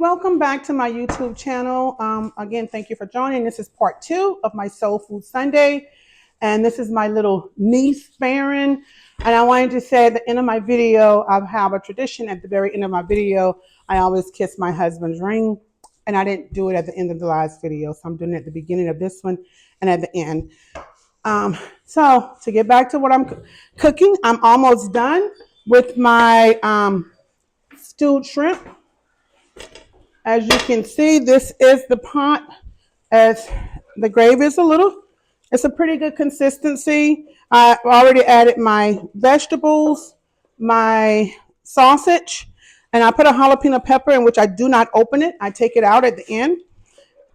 Welcome back to my YouTube channel. Again, thank you for joining. This is part 2 of my Soul Food Sunday. And this is my little niece, Farron. And I wanted to say at the end of my video, I have a tradition at the very end of my video. I always kiss my husband's ring. And I didn't do it at the end of the last video. So I'm doing it at the beginning of this one and at the end. So to get back to what I'm cooking, I'm almost done with my stewed shrimp. As you can see, this is the pot. As the gravy is it's a pretty good consistency. I already added my vegetables, my sausage, and I put a jalapeno pepper in, which I do not open it. I take it out at the end.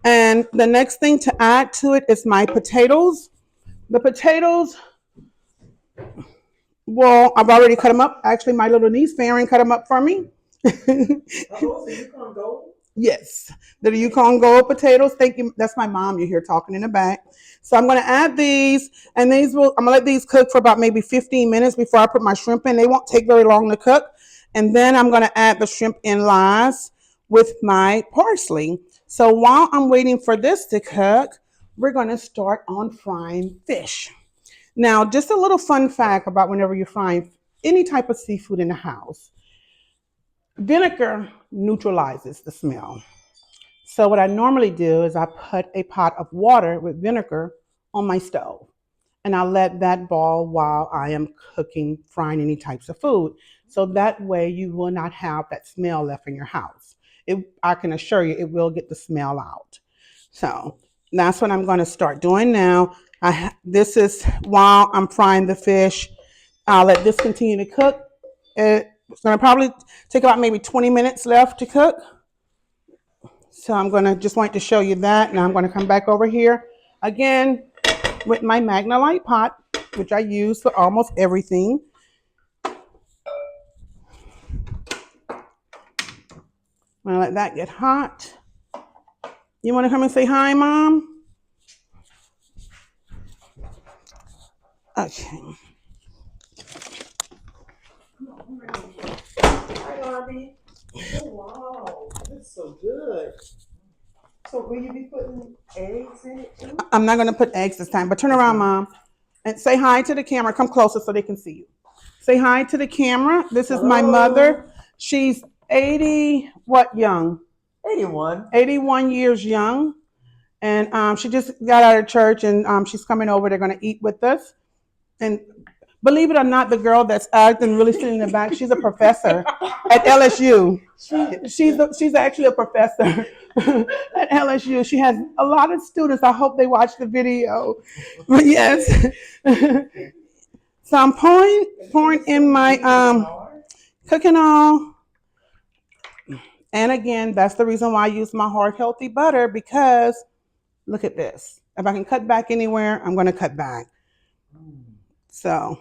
And the next thing to add to it is my potatoes. The potatoes, well, I've already cut them up. Actually, my little niece, Farron, cut them up for me. Yes, the Yukon Gold potatoes. Thank you. That's my mom. You hear talking in the back. So I'm going to add these, and I'm going to let these cook for about maybe 15 minutes before I put my shrimp in. They won't take very long to cook. And then I'm going to add the shrimp in last with my parsley. So while I'm waiting for this to cook, we're going to start on frying fish. Now, just a little fun fact about whenever you're frying any type of seafood in the house. Vinegar neutralizes the smell. So what I normally do is I put a pot of water with vinegar on my stove, and I let that boil while I am cooking, frying any types of food. So that way you will not have that smell left in your house. I can assure you it will get the smell out. So that's what I'm going to start doing now. This is while I'm frying the fish. I'll let this continue to cook. It's going to probably take about maybe 20 minutes left to cook. So I'm going to just want to show you that. Now I'm going to come back over here again with my Magnalite pot, which I use for almost everything. I'm going to let that get hot. You want to come and say hi, Mom? Okay. Hi, Bobby. Oh, wow. That's so good. So will you be putting eggs in it too? I'm not going to put eggs this time, but turn around, Mom, and say hi to the camera. Come closer so they can see you. Say hi to the camera. This is my mother. She's 80, young? 81. 81 years young. And she just got out of church, and she's coming over. They're going to eat with us. And believe it or not, the girl that's acting really sitting in the back, she's a professor at LSU. She's actually a professor at LSU. She has a lot of students. I hope they watch the video. But yes. So I'm pouring in my cooking oil. And again, that's the reason why I use my hard, healthy butter, because look at this. If I can cut back anywhere, I'm going to cut back. So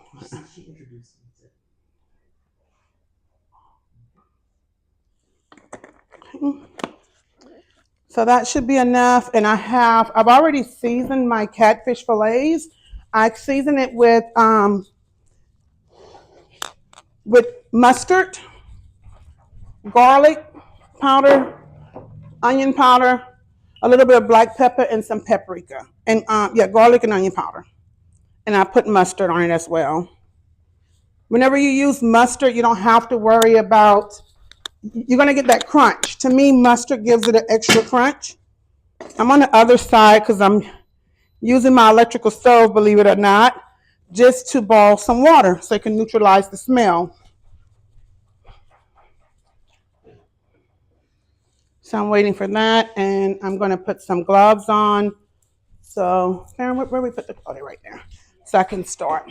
that should be enough. And I've already seasoned my catfish fillets. I season it with mustard, garlic powder, onion powder, a little bit of black pepper, and some paprika. And garlic and onion powder. And I put mustard on it as well. Whenever you use mustard, you don't have to worry about, you're going to get that crunch. To me, mustard gives it an extra crunch. I'm on the other side because I'm using my electrical stove, believe it or not, just to boil some water so it can neutralize the smell. So I'm waiting for that, and I'm going to put some gloves on. So, Karen, where we put the gloves? Right there. So I can start.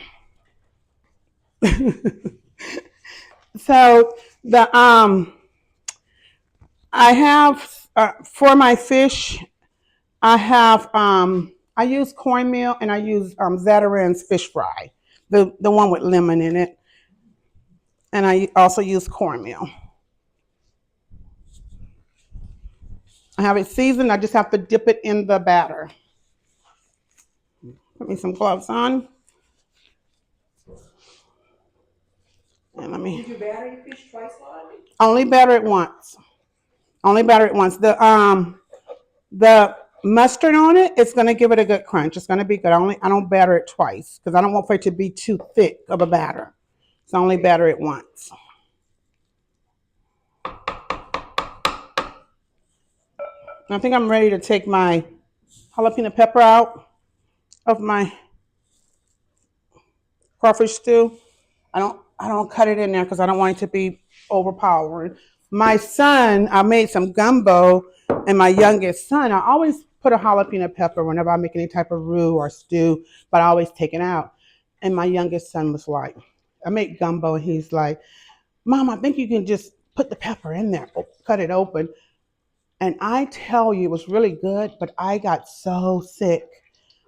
So I have for my fish, I use cornmeal, and I use Zatarain's fish fry, the one with lemon in it, and I also use cornmeal. I have it seasoned. I just have to dip it in the batter. Put me some gloves on. And Did you batter your fish twice, Bobby? only batter it once. Only batter it once. The mustard on it, it's gonna give it a good crunch. It's gonna be good. I don't batter it twice because I don't want for it to be too thick of a batter. So I only batter it once. I think I'm ready to take my jalapeno pepper out of my crawfish stew. I don't cut it in there because I don't want it to be overpowering. My son, I made some gumbo, and my youngest son, I always put a jalapeno pepper whenever I make any type of roux or stew, but I always take it out. And my youngest son was like, I make gumbo, and he's like, Mom, I think you can just put the pepper in there, cut it open. And I tell you, it was really good, but I got so sick.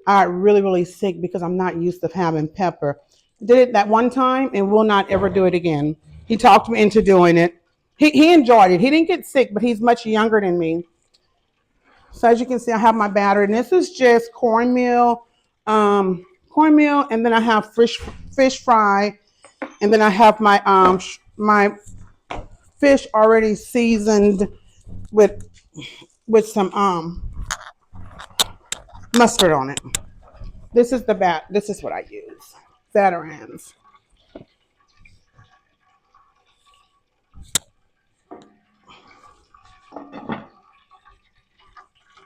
I got really, really sick because I'm not used to having pepper. Did it that one time and will not ever do it again. He talked me into doing it. He enjoyed it. He didn't get sick, but he's much younger than me. So as you can see, I have my batter, and this is just cornmeal, and then I have fish fry, and then I have my fish already seasoned with some mustard on it. This is the bat. This is what I use. Zatarans.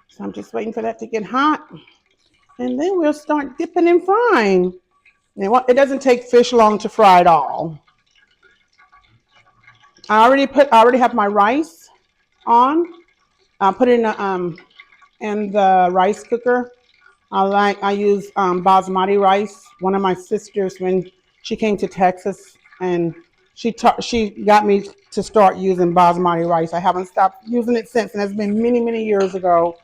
So I'm just waiting for that to get hot, and then we'll start dipping and frying. And it doesn't take fish long to fry at all. I already have my rice on. I put it in the rice cooker. I use basmati rice. One of my sisters, when she came to Texas, and she got me to start using basmati rice. I haven't stopped using it since, and it's been many many years ago.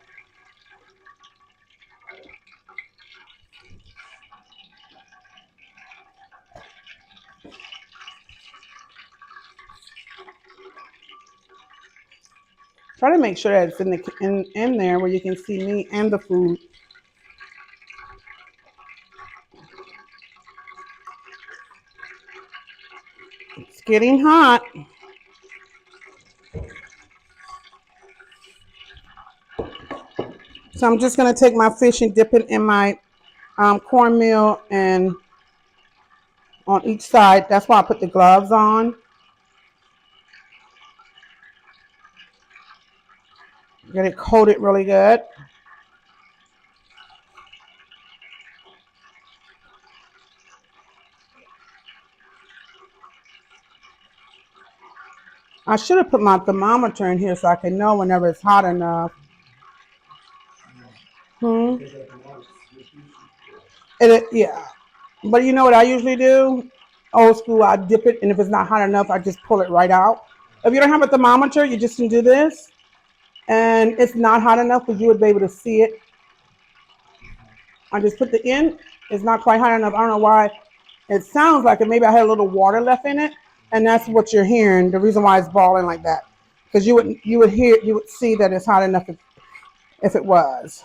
Try to make sure that it's in there where you can see me and the food. It's getting hot. So I'm just gonna take my fish and dip it in my cornmeal and on each side. That's why I put the gloves on. Get it coated really good. I should have put my thermometer in here so I can know whenever it's hot enough. Hmm. Yeah. But you know what I usually do? Old school, I dip it, and if it's not hot enough, I just pull it right out. If you don't have a thermometer, you just can do this, and it's not hot enough because you would be able to see it. I just put the end. It's not quite hot enough. I don't know why. It sounds like it. Maybe I had a little water left in it, and that's what you're hearing. The reason why it's boiling like that, because you would see that it's hot enough if it was.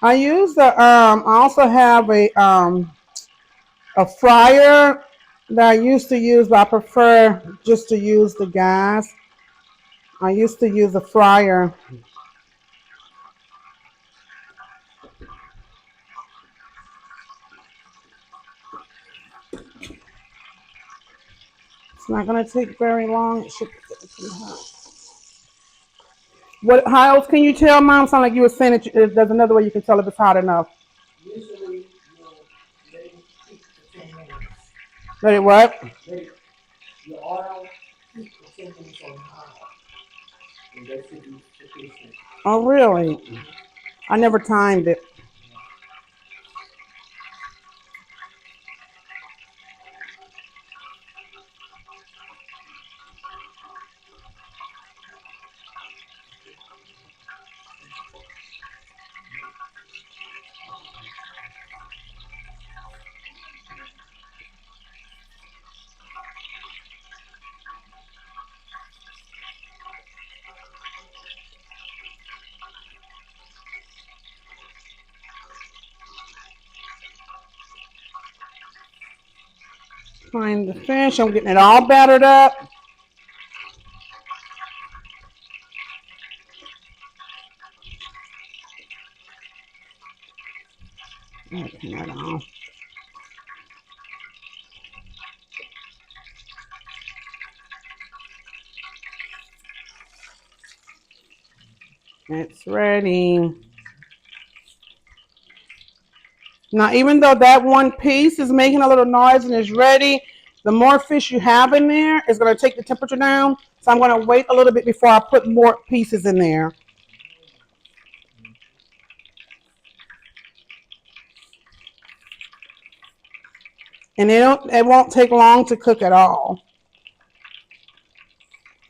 I use the I also have a fryer that I used to use, but I prefer just to use the gas. I used to use a fryer. It's not gonna take very long. It should be hot. What? How else can you tell, Mom? Sound like you were saying that there's another way you can tell if it's hot enough. Usually, let it heat for 10 minutes. Let it what? Let it, the oil heat for 10 minutes on high, and that should be sufficient. Oh, really? Mm-hmm. I never timed it. Yeah. find the fish. I'm getting it all battered up. Okay, that off. It's ready. Now, even though that one piece is making a little noise and is ready, the more fish you have in there is going to take the temperature down. So I'm going to wait a little bit before I put more pieces in there. And it won't take long to cook at all.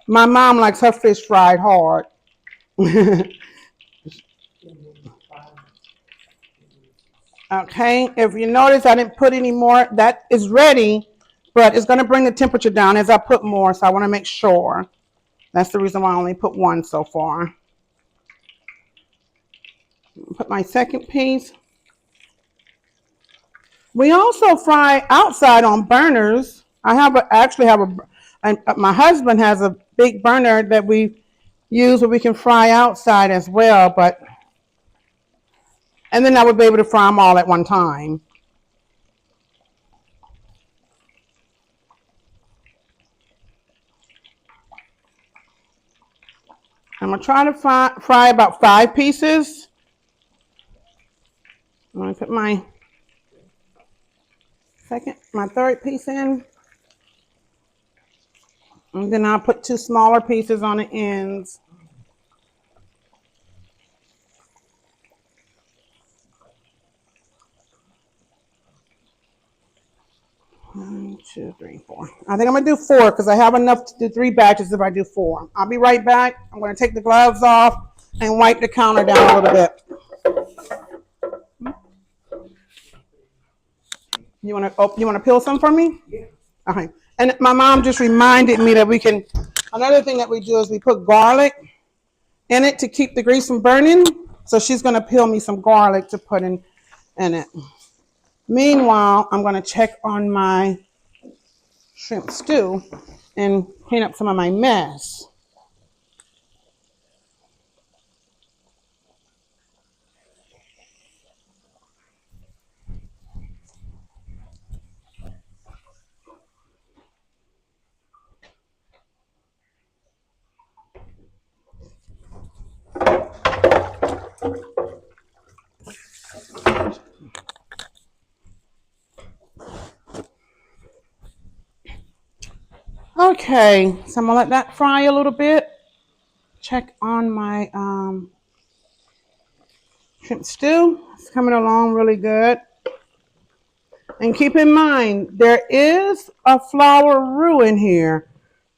My mom likes her fish fried hard. Okay, if you notice I didn't put any more, that is ready, but it's going to bring the temperature down as I put more, so I want to make sure. That's the reason why I only put one so far. Put my second piece. We also fry outside on burners. Actually have my husband has a big burner that we use where we can fry outside as well, and then I would be able to fry them all at one time. I'm gonna try to fry about 5 pieces. I'm gonna put my third piece in, and then I'll put 2 smaller pieces on the ends. 1, 2, 3, 4. I think I'm gonna do 4 because I have enough to do 3 batches if I do 4. I'll be right back. I'm gonna take the gloves off and wipe the counter down a little bit. You wanna peel some for me? Yeah. Okay. And my mom just reminded me that we can. Another thing that we do is we put garlic in it to keep the grease from burning. So she's gonna peel me some garlic to put in it. Meanwhile, I'm gonna check on my shrimp stew and clean up some of my mess. Okay, so I'm gonna let that fry a little bit. Check on my shrimp stew. It's coming along really good. And keep in mind, there is a flour roux in here.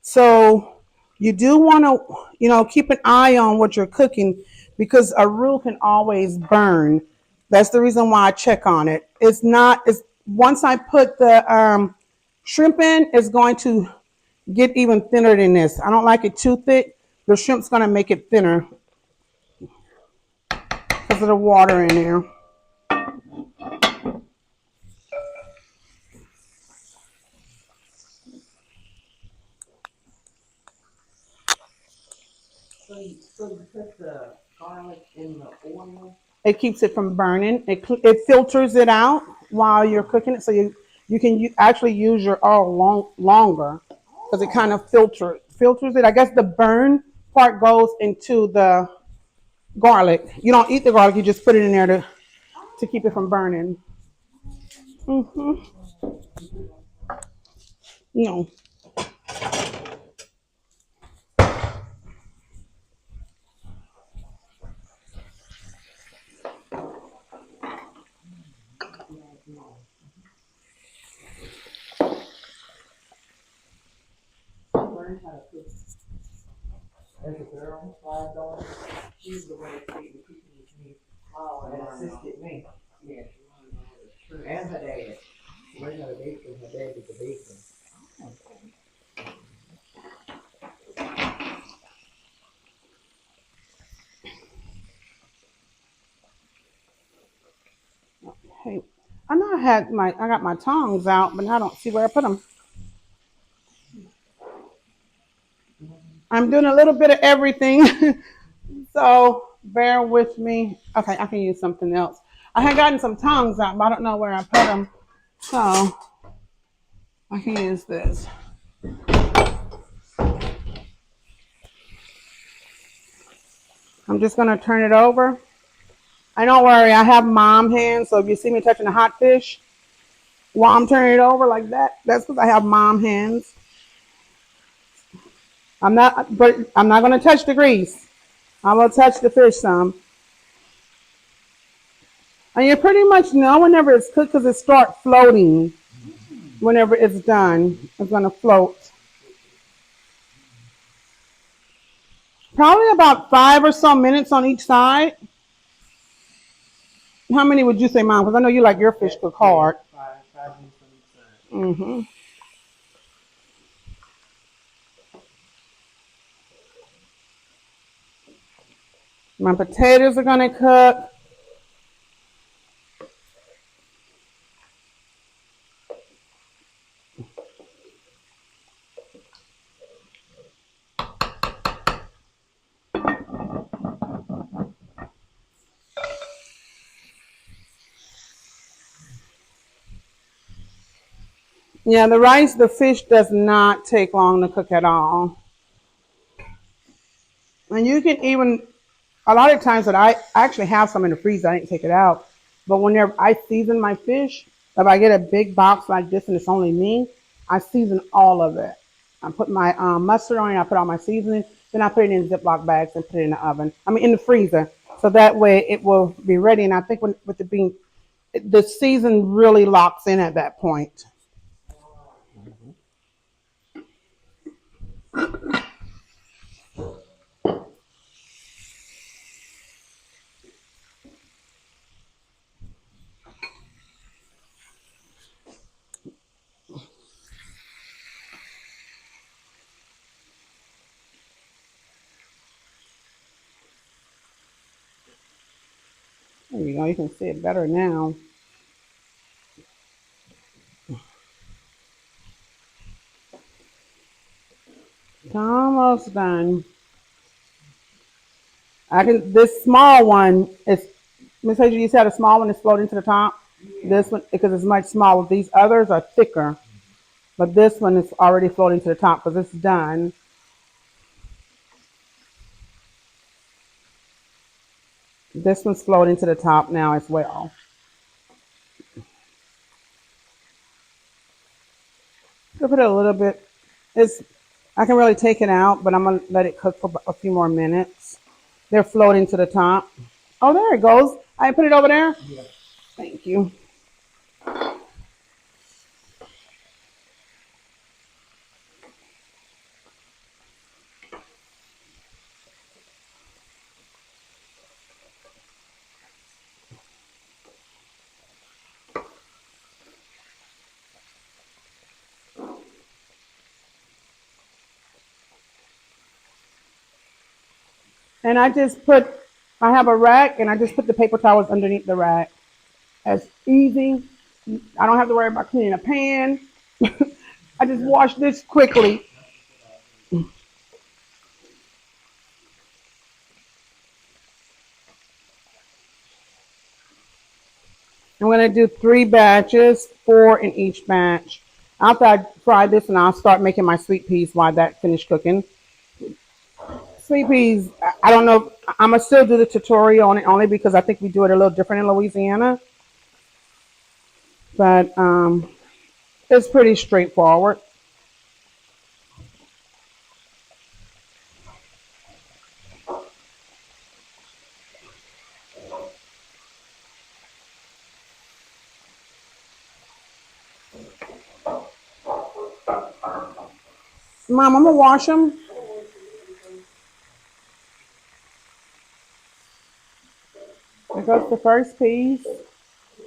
So you do want to, keep an eye on what you're cooking because a roux can always burn. That's the reason why I check on it. It's once I put the shrimp in, it's going to get even thinner than this. I don't like it too thick. The shrimp's going to make it thinner because of the water in there. So you put the garlic in the oil? It keeps it from burning. It filters it out while you're cooking it, so you can actually use your oil longer because it kind of filters it. I guess the burn part goes into the garlic. You don't eat the garlic; you just put it in there to keep it from burning. Mm-hmm. No. I learned how to cook as a girl, $5. She's the one that made the cooking with me. Oh, and assisted me. Yeah, and her dad. She learned how to bake from her dad did the baking. Hey, I know I got my tongs out, but I don't see where I put them. I'm doing a little bit of everything. So bear with me. Okay, I can use something else. I had gotten some tongs out, but I don't know where I put them. So I can use this. I'm just gonna turn it over. And don't worry, I have mom hands, so if you see me touching the hot fish while I'm turning it over like that, that's because I have mom hands. I'm not gonna touch the grease. I will touch the fish some. And you pretty much know whenever it's cooked because it starts floating. Whenever it's done, it's gonna float. Probably about 5 or so minutes on each side. How many would you say, Mom? Because I know you like your fish cooked hard. 5 minutes on each side. Mm-hmm. My potatoes are gonna cook. Yeah, the fish does not take long to cook at all. And you can even, a lot of times that I actually have some in the freezer, I didn't take it out. But whenever I season my fish, if I get a big box like this and it's only me, I season all of it. I put my mustard on it, I put all my seasoning, then I put it in Ziploc bags and put it in the oven. I mean, in the freezer. So that way it will be ready. And I think with the bean, the season really locks in at that point. There you go. You can see it better now. It's almost done. I can. This small one is. Miss Hazel, you said a small one is floating to the top. Yeah. This one, because it's much smaller. These others are thicker, but this one is already floating to the top because it's done. This one's floating to the top now as well. I'll put it a little bit. It's. I can really take it out, but I'm gonna let it cook for a few more minutes. They're floating to the top. Oh, there it goes. I put it over there. Yeah. Thank you. And I have a rack and I just put the paper towels underneath the rack. It's easy. I don't have to worry about cleaning a pan. I just wash this quickly. I'm going to do 3 batches, 4 in each batch. After I fry this, and I'll start making my sweet peas while that finished cooking. Sweet peas, I don't know. I'm going to still do the tutorial on it only because I think we do it a little different in Louisiana. But it's pretty straightforward. Mom, I'm going to wash them. There goes the first piece.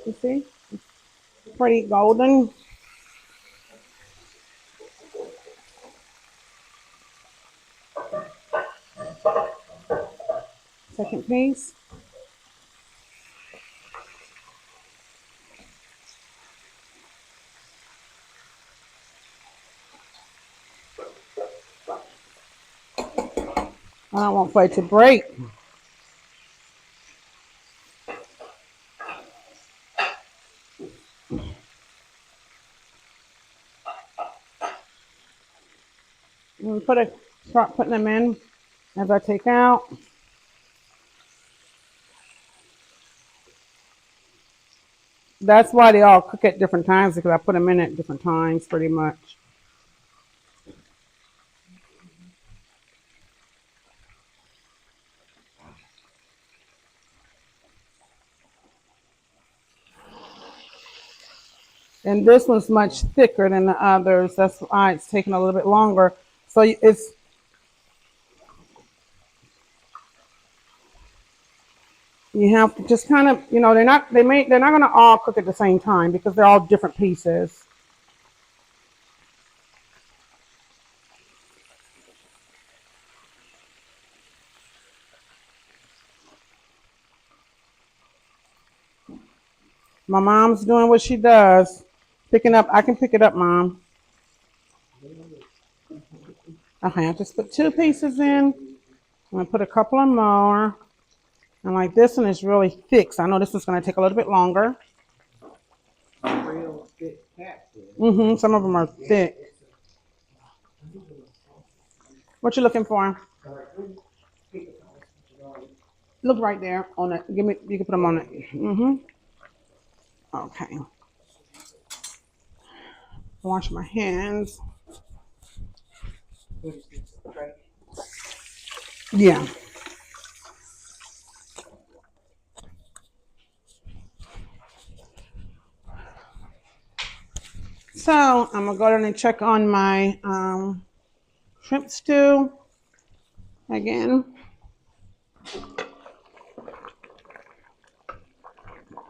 You see? Pretty golden. Second piece. I don't want for it to break. Start putting them in as I take out. That's why they all cook at different times because I put them in at different times pretty much. And this one's much thicker than the others. That's why it's taking a little bit longer. So it's you have to just kind of, they're not going to all cook at the same time because they're all different pieces. My mom's doing what she does, picking up. I can pick it up, Mom. Okay, I just put 2 pieces in. I'm gonna put a couple of more. And like this one is really thick, so I know this one's gonna take a little bit longer. Real thick catfish. Some of them are thick. What you looking for? Look right there on it. Give me. You can put them on it. Okay. Wash my hands. Yeah. So I'm gonna go down and check on my shrimp stew again.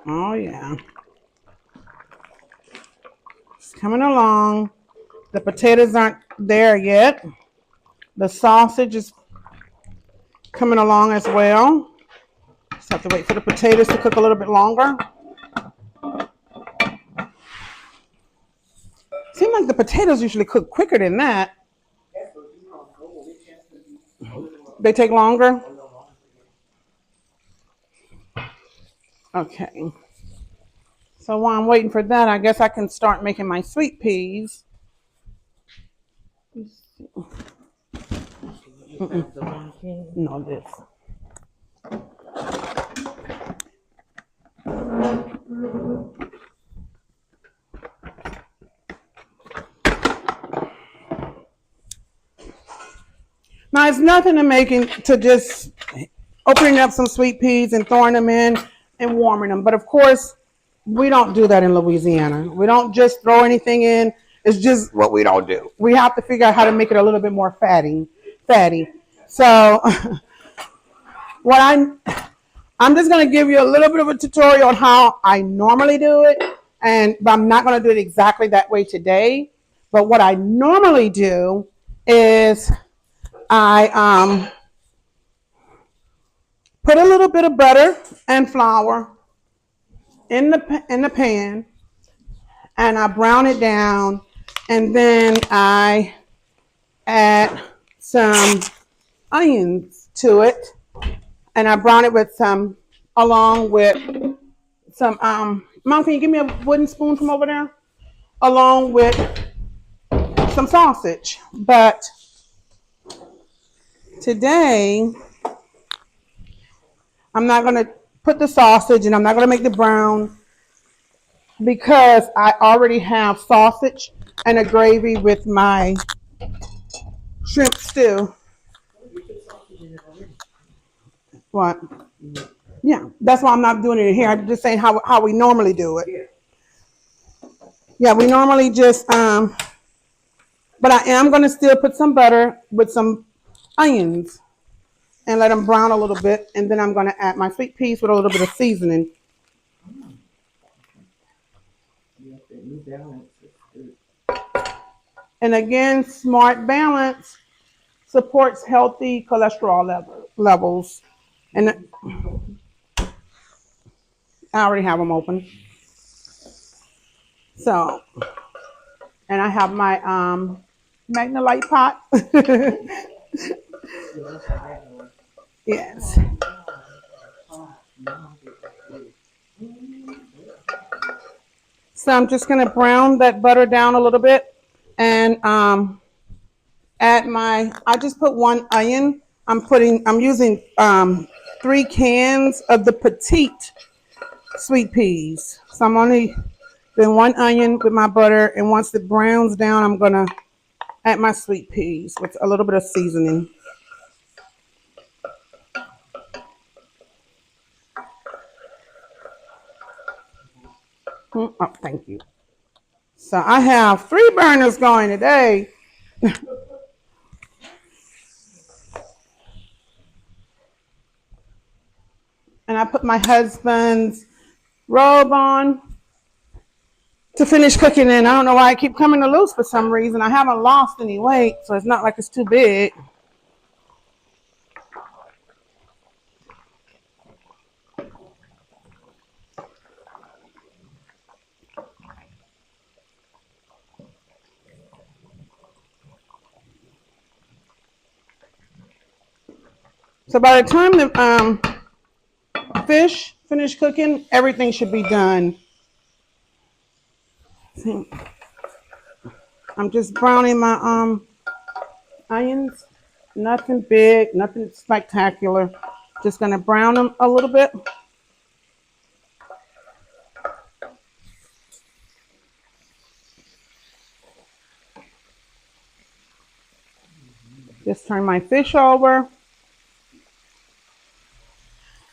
Oh yeah, it's coming along. The potatoes aren't there yet. The sausage is coming along as well. Just have to wait for the potatoes to cook a little bit longer. Seems like the potatoes usually cook quicker than that. They take longer? Okay. So while I'm waiting for that, I guess I can start making my sweet peas. No, this. Now, it's nothing to making to just opening up some sweet peas and throwing them in and warming them. But of course, we don't do that in Louisiana. We don't just throw anything in. It's just what we don't do. We have to figure out how to make it a little bit more fatty. So, what I'm just going to give you a little bit of a tutorial on how I normally do it, but I'm not going to do it exactly that way today. But what I normally do is I put a little bit of butter and flour in the pan, and I brown it down, and then I add some onions to it, and I brown it with some, along with some. Mom, can you give me a wooden spoon from over there? Along with some sausage, but today I'm not going to put the sausage and I'm not going to make the brown because I already have sausage and a gravy with my shrimp stew. What? Yeah, that's why I'm not doing it here. I'm just saying how we normally do it. Yeah, we normally just, but I am going to still put some butter with some onions and let them brown a little bit. And then I'm going to add my sweet peas with a little bit of seasoning. And again, Smart Balance supports healthy cholesterol levels. And I already have them open. So, and I have my Magna Light pot. Yes. So I'm just gonna brown that butter down a little bit and add I just put one onion. I'm using 3 cans of the petite sweet peas. So I'm only doing one onion with my butter, and once it browns down, I'm gonna add my sweet peas with a little bit of seasoning. Oh, thank you. So I have 3 burners going today. And I put my husband's robe on to finish cooking in. I don't know why I keep coming to loose for some reason. I haven't lost any weight, so it's not like it's too big. So by the time the fish finish cooking, everything should be done. I'm just browning my onions. Nothing big, nothing spectacular. Just gonna brown them a little bit. Just turn my fish over.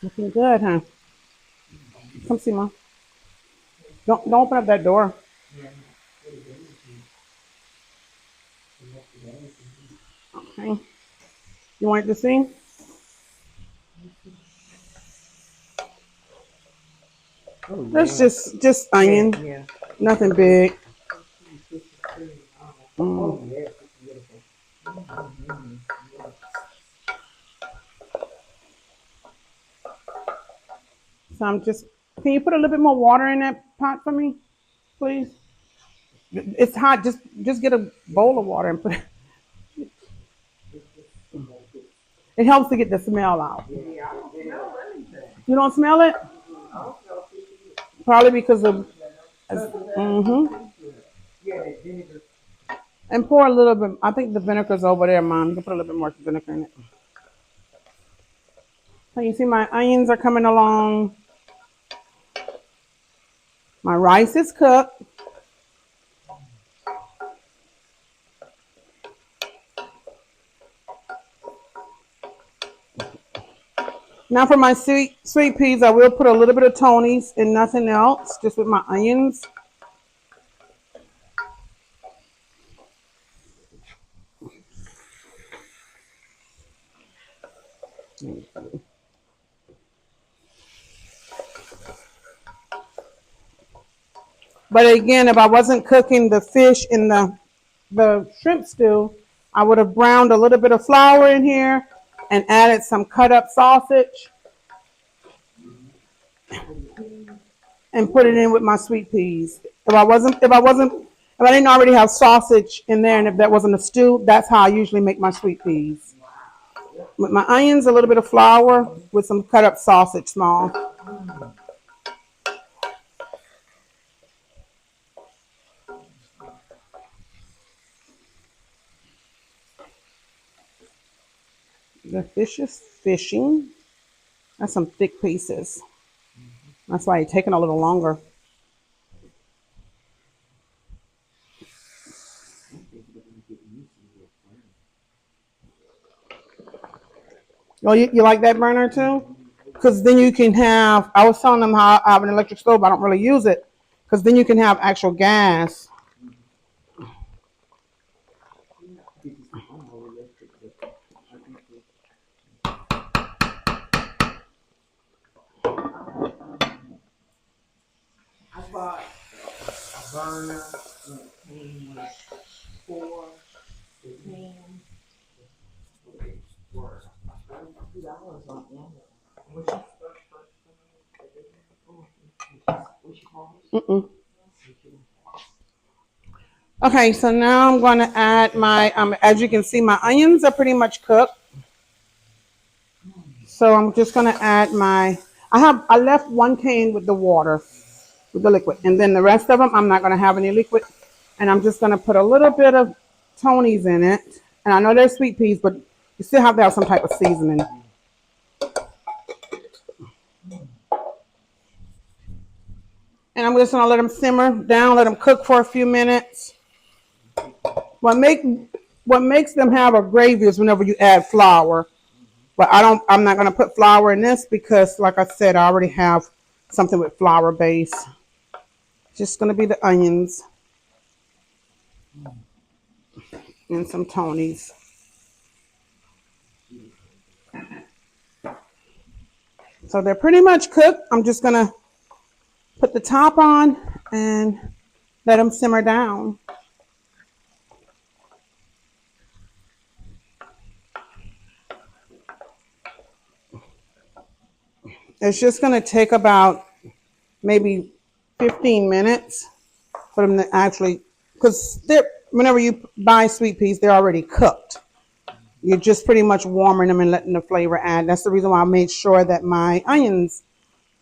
Looking good, huh? Come see, Mom. Don't open up that door. Okay. You want it to see? Oh, That's yeah. just onion. Yeah. Nothing big. Oh, Mm. yes, it's beautiful. Mm-hmm. So I'm just. Can you put a little bit more water in that pot for me, please? It's hot. Just get a bowl of water and put it. It helps to get the smell out. Yeah, I don't smell anything. You don't smell it? I don't smell seafood. Probably because of. Mm-hmm. Yeah, that vinegar. And pour a little bit. I think the vinegar's over there, Mom. You can put a little bit more vinegar in it. So you see my onions are coming along. My rice is cooked. Now for my sweet peas, I will put a little bit of Tony's and nothing else, just with my onions. But again, if I wasn't cooking the fish in the shrimp stew, I would have browned a little bit of flour in here and added some cut up sausage and put it in with my sweet peas. If I didn't already have sausage in there and if that wasn't a stew, that's how I usually make my sweet peas. With my onions, a little bit of flour with some cut up sausage small. The fish is fishing. That's some thick pieces. That's why it's taking a little longer. Oh, you like that burner too? Because then you can have. I was telling them how I have an electric stove. I don't really use it because then you can have actual gas. I bought a burner and it came with 4 pans. For $2 on Amazon. What's your what's your cost? Mm-mm. Okay, so now I'm going to add my. As you can see, my onions are pretty much cooked. So I'm just gonna add I left one can with the water, with the liquid, and then the rest of them I'm not gonna have any liquid, and I'm just gonna put a little bit of Tony's in it. And I know they're sweet peas, but you still have to have some type of seasoning. And I'm just gonna let them simmer down, let them cook for a few minutes. What make what makes them have a gravy is whenever you add flour. But I'm not gonna put flour in this because like I said, I already have something with flour base. Just gonna be the onions and some Tonys. So they're pretty much cooked. I'm just gonna put the top on and let them simmer down. It's just gonna take about maybe 15 minutes for them to actually, because whenever you buy sweet peas, they're already cooked. You're just pretty much warming them and letting the flavor add. That's the reason why I made sure that my onions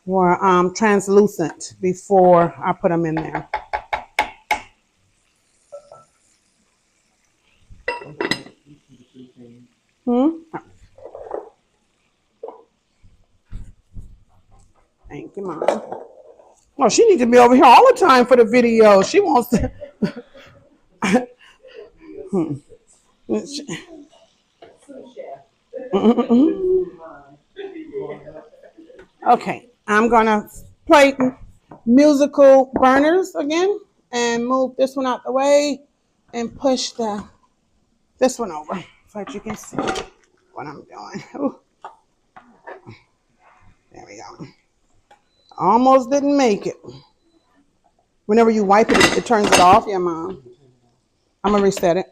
were translucent before I put them in there. Thank you, Mom. Well, she needs to be over here all the time for the video. She wants to. Okay, I'm gonna play musical burners again and move this one out the way and push this one over so that you can see what I'm doing. Ooh, there we go. Almost didn't make it. Whenever you wipe it, it turns it off. Yeah, Mom. I'm gonna reset it.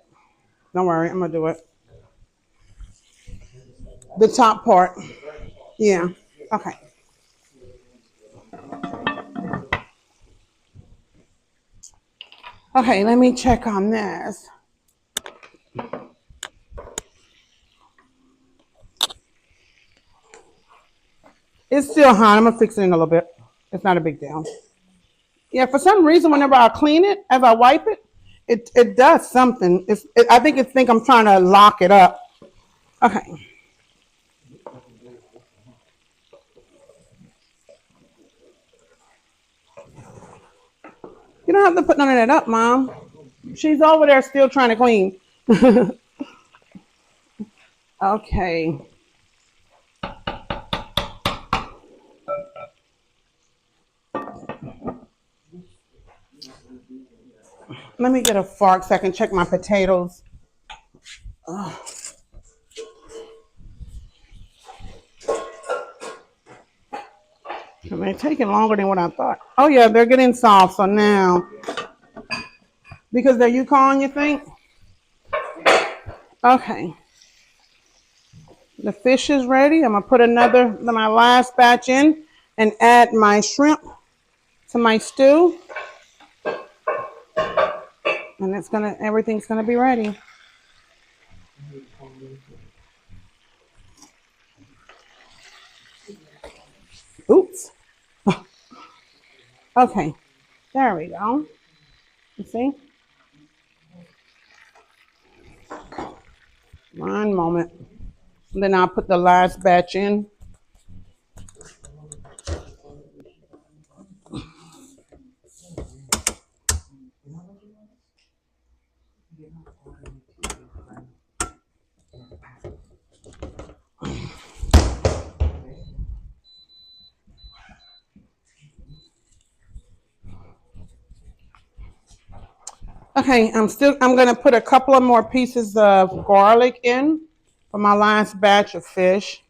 Don't worry, I'm gonna do it. The top part. Yeah. Okay. Okay, let me check on this. It's still hot. I'm gonna fix it in a little bit. It's not a big deal. Yeah, for some reason, whenever I clean it, as I wipe it, it does something. I think it think I'm trying to lock it up. Okay. You don't have to put none of that up, Mom. She's over there still trying to clean. Okay. Let me get a fork so I can check my potatoes. Ugh. They're taking longer than what I thought. Oh yeah, they're getting soft. So now, because they're Yukon, you think? Okay. The fish is ready. I'm gonna put my last batch in and add my shrimp to my stew. And everything's gonna be ready. Oops. Okay, there we go. You see? One moment. And then I'll put the last batch in. Okay, I'm gonna put a couple of more pieces of garlic in for my last batch of fish.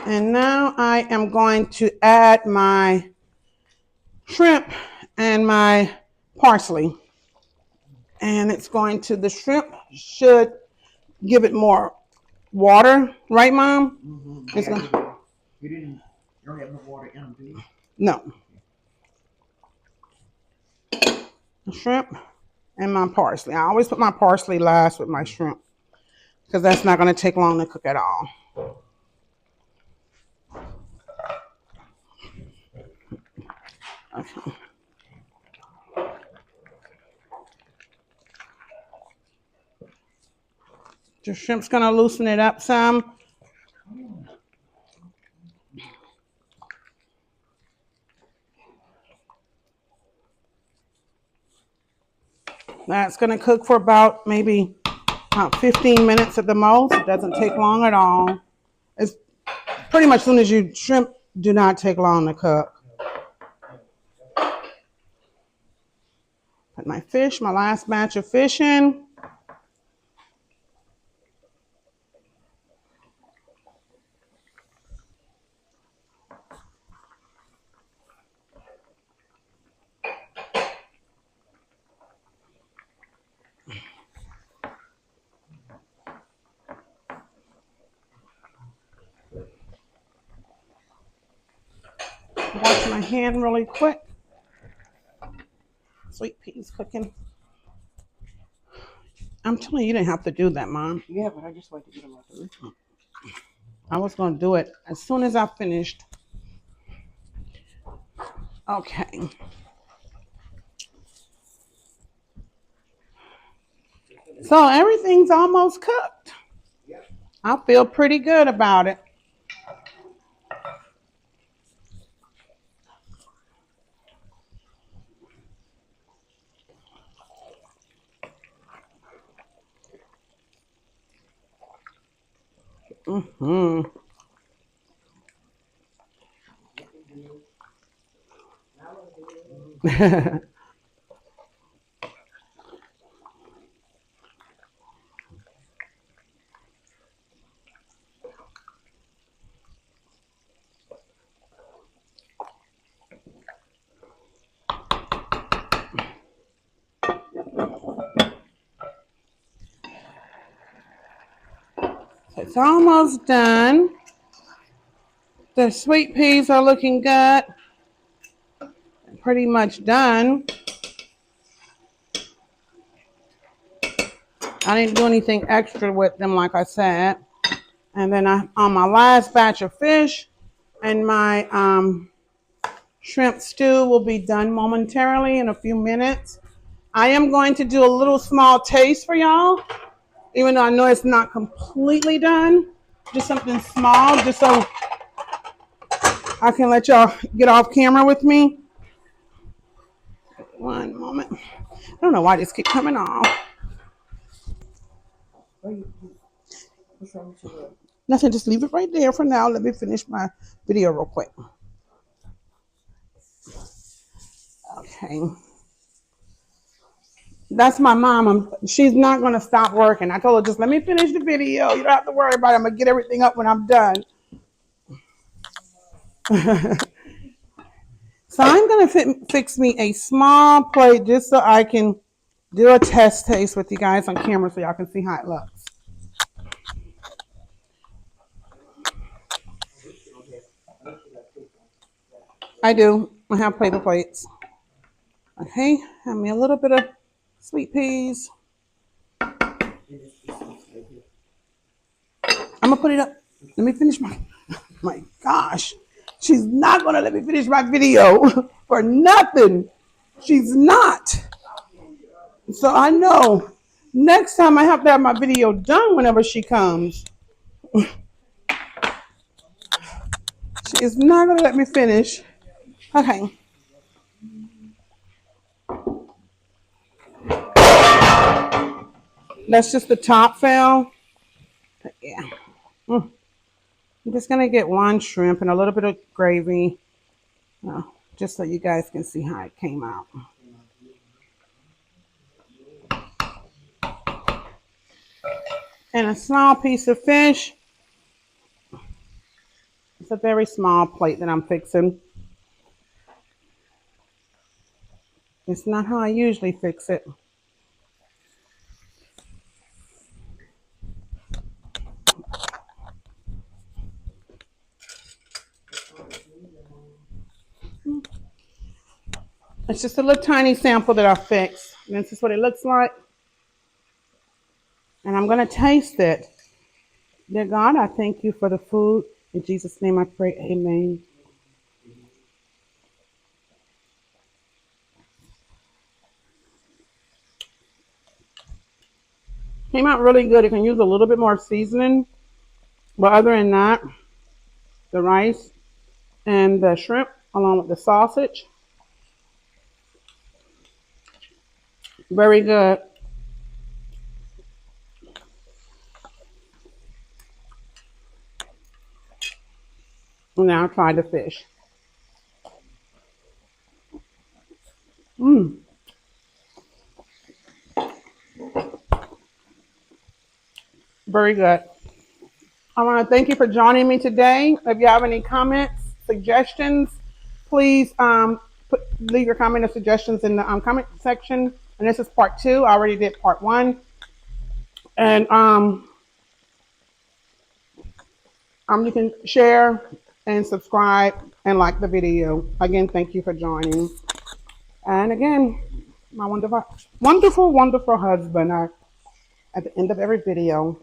And now I am going to add my shrimp and my parsley. And the shrimp should give it more water, right, Mom? Mm-hmm. Yeah, you don't have no water in them, do you? No. shrimp and my parsley. I always put my parsley last with my shrimp because that's not going to take long to cook at all. Okay. The shrimp's going to loosen it up some. That's going to cook for about maybe about 15 minutes at the most. It doesn't take long at all. It's pretty much as soon as you shrimp do not take long to cook. Put my fish, my last batch of fish in. Wash my hand really quick. Sweet peas cooking. I'm telling you, you didn't have to do that, Mom. Yeah, but I just like to get them out the roof. I was going to do it as soon as I finished. Okay. So everything's almost cooked. I feel pretty good about it. Mm-hmm. It's almost done. The sweet peas are looking good. Pretty much done. I didn't do anything extra with them, like I said. And then on my last batch of fish and my shrimp stew will be done momentarily in a few minutes. I am going to do a little small taste for y'all, even though I know it's not completely done. Just something small, just so I can let y'all get off camera with me. One moment. I don't know why this keep coming off. What's wrong with your Nothing, just leave it right there for now. Let me finish my video real quick. Okay. That's my mom. She's not going to stop working. I told her, just let me finish the video. You don't have to worry about it. I'm going to get everything up when I'm done. So I'm going to fix me a small plate just so I can do a test taste with you guys on camera so y'all can see how it looks. I do. I have paper plates. Okay, have me a little bit of sweet peas. I'm gonna put it up. Let me finish my gosh. She's not gonna let me finish my video for nothing. She's not. So I know next time I have to have my video done whenever she comes. She is not gonna let me finish. Okay. That's just the top fell. But yeah. I'm just gonna get one shrimp and a little bit of gravy. Just so you guys can see how it came out. And a small piece of fish. It's a very small plate that I'm fixing. It's not how I usually fix it. It's just a little tiny sample that I fixed. And this is what it looks like. And I'm going to taste it. Dear God, I thank you for the food. In Jesus' name I pray, amen. Came out really good. You can use a little bit more seasoning. But other than that, the rice and the shrimp along with the sausage, very good. Now I'll try the fish. Mmm, very good. I want to thank you for joining me today. If you have any comments, suggestions, please leave your comment or suggestions in the comment section. And this is part two. I already did part one. And you can share and subscribe and like the video. Again, thank you for joining. And again, my wonderful, wonderful, wonderful husband at the end of every video.